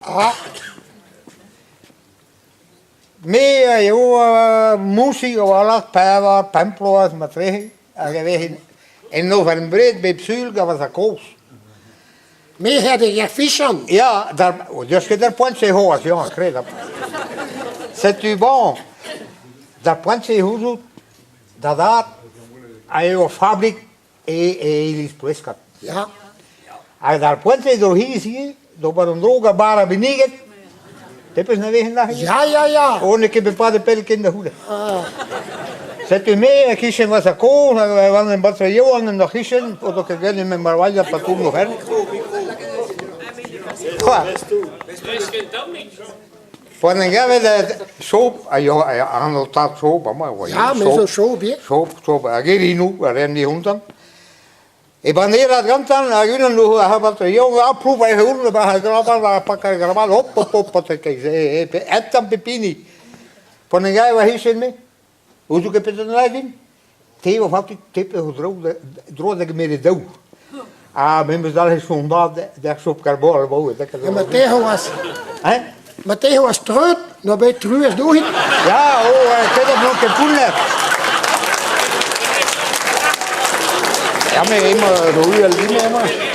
Ja. Meer jo muziek og alles, pæver, pamploas, matræ. Jeg ved en november bij Psyl, dat was een koos. Meer hadden je vissen. Ja, daar, dus je daar point se hoas, ja, kreeg dat. C'est du bon. Daar point se hoes, dat hij een fabriek is prescat. Ja. Als daar point se doorheen zie, door een droge bara beneden. Heb je het nou weer gedaan? Ja. Oh, ik heb een paar pelk in de hoede. Zet u mee, kiezen was een kool, we waren een bataljon en nog kiezen, omdat ik niet met Marwalja patoen nog her. Voor een gegeven moment soep, aan de taak soep, maar Ja, met zo'n soep, hè. Soep, ik geef hier nu, we rennen die hond dan. Ik ben hier aan het gaan dan, ik weet nog, ik heb een jongen afproef bij honden, maar ik pak er allemaal op, wat ik zeg, et dan pepini. Voor een gegeven moment hier mee. Hoe zoek ik het dan in? Twee of wat ik tippen droog ik met de dood. Ah, men bedoelt is gewoon dat op carbon bouwen. En Matteo was... Hè? Matteo was terug, nou ben je terug door. Ja, ik heb dat nog een poen. Ja, maar helemaal roeien, niet meer.